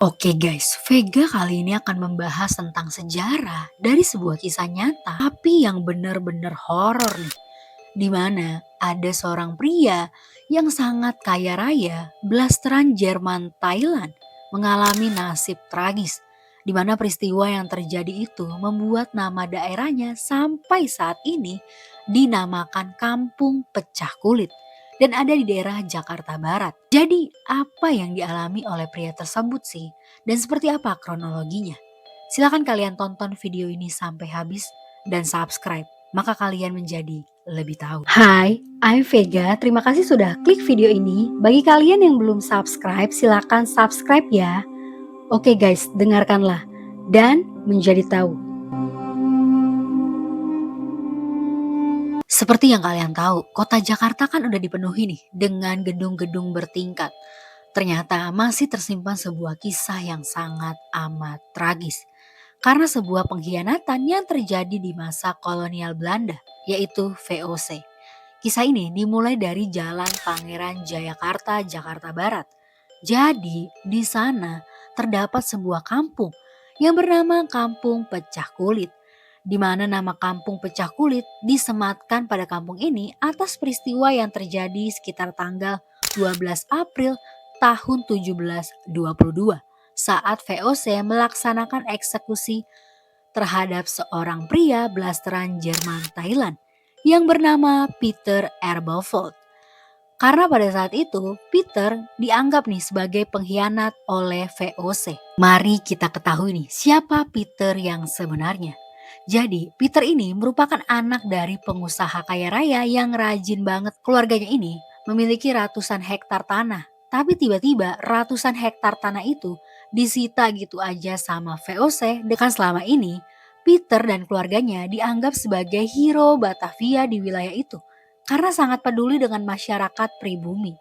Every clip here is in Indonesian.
Oke guys, Vega kali ini akan membahas tentang sejarah dari sebuah kisah nyata, tapi yang benar-benar horor nih. Di mana ada seorang pria yang sangat kaya raya, blasteran Jerman Thailand, mengalami nasib tragis. Di mana peristiwa yang terjadi itu membuat nama daerahnya sampai saat ini dinamakan Kampung Pecah Kulit dan ada di daerah Jakarta Barat. Jadi apa yang dialami oleh pria tersebut sih? Dan seperti apa kronologinya? Silahkan kalian tonton video ini sampai habis dan subscribe, maka kalian menjadi lebih tahu. Hai, I'm Vega. Terima kasih sudah klik video ini. Bagi kalian yang belum subscribe, silahkan subscribe ya. Oke guys, dengarkanlah dan menjadi tahu. Seperti yang kalian tahu, kota Jakarta kan udah dipenuhi nih dengan gedung-gedung bertingkat. Ternyata masih tersimpan sebuah kisah yang sangat amat tragis. Karena sebuah pengkhianatan yang terjadi di masa kolonial Belanda, yaitu VOC. Kisah ini dimulai dari Jalan Pangeran Jayakarta, Jakarta Barat. Jadi, di sana terdapat sebuah kampung yang bernama Kampung Pecah Kulit, di mana nama Kampung Pecah Kulit disematkan pada kampung ini atas peristiwa yang terjadi sekitar tanggal 12 April tahun 1722 saat VOC melaksanakan eksekusi terhadap seorang pria blasteran Jerman Thailand yang bernama Peter Erbelvold. Karena pada saat itu Peter dianggap nih sebagai pengkhianat oleh VOC. Mari kita ketahui nih siapa Peter yang sebenarnya. Jadi Peter ini merupakan anak dari pengusaha kaya raya yang rajin banget. Keluarganya ini memiliki ratusan hektar tanah. Tapi tiba-tiba ratusan hektar tanah itu disita gitu aja sama VOC. Dengan selama ini Peter dan keluarganya dianggap sebagai hero Batavia di wilayah itu karena sangat peduli dengan masyarakat pribumi.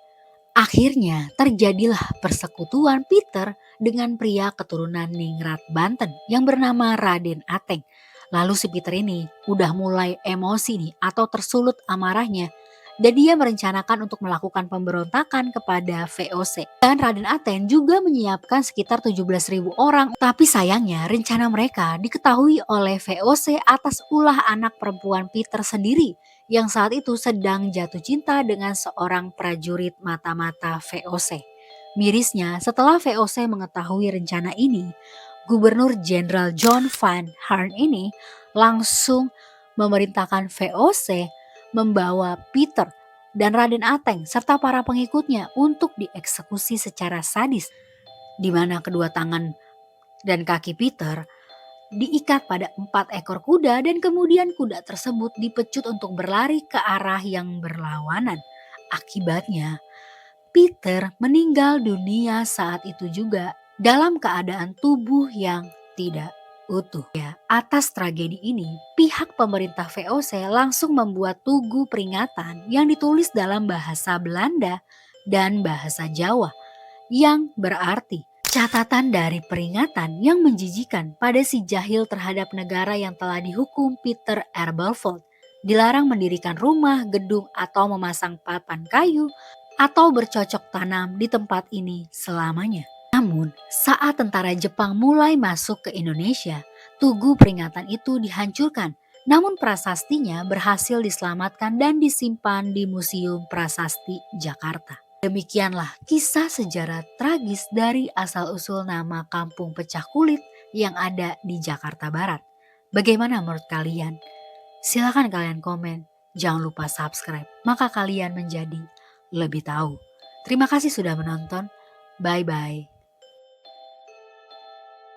Akhirnya terjadilah persekutuan Peter dengan pria keturunan Ningrat Banten yang bernama Raden Ateng. Lalu si Peter ini udah mulai emosi nih atau tersulut amarahnya dan dia merencanakan untuk melakukan pemberontakan kepada VOC. Dan Raden Ateng juga menyiapkan sekitar 17.000 orang. Tapi sayangnya rencana mereka diketahui oleh VOC atas ulah anak perempuan Peter sendiri yang saat itu sedang jatuh cinta dengan seorang prajurit mata-mata VOC. Mirisnya setelah VOC mengetahui rencana ini, Gubernur Jenderal John Van Harn ini langsung memerintahkan VOC membawa Peter dan Raden Ateng serta para pengikutnya untuk dieksekusi secara sadis, di mana kedua tangan dan kaki Peter diikat pada 4 ekor kuda dan kemudian kuda tersebut dipecut untuk berlari ke arah yang berlawanan. Akibatnya Peter meninggal dunia saat itu juga dalam keadaan tubuh yang tidak utuh. Ya, atas tragedi ini, pihak pemerintah VOC langsung membuat tugu peringatan yang ditulis dalam bahasa Belanda dan bahasa Jawa yang berarti catatan dari peringatan yang menjijikan pada si jahil terhadap negara yang telah dihukum Peter Erbelvold. Dilarang mendirikan rumah, gedung, atau memasang papan kayu atau bercocok tanam di tempat ini selamanya. Namun, saat tentara Jepang mulai masuk ke Indonesia, tugu peringatan itu dihancurkan. Namun prasastinya berhasil diselamatkan dan disimpan di Museum Prasasti Jakarta. Demikianlah kisah sejarah tragis dari asal-usul nama Kampung Pecah Kulit yang ada di Jakarta Barat. Bagaimana menurut kalian? Silakan kalian komen. Jangan lupa subscribe, maka kalian menjadi lebih tahu. Terima kasih sudah menonton. Bye-bye.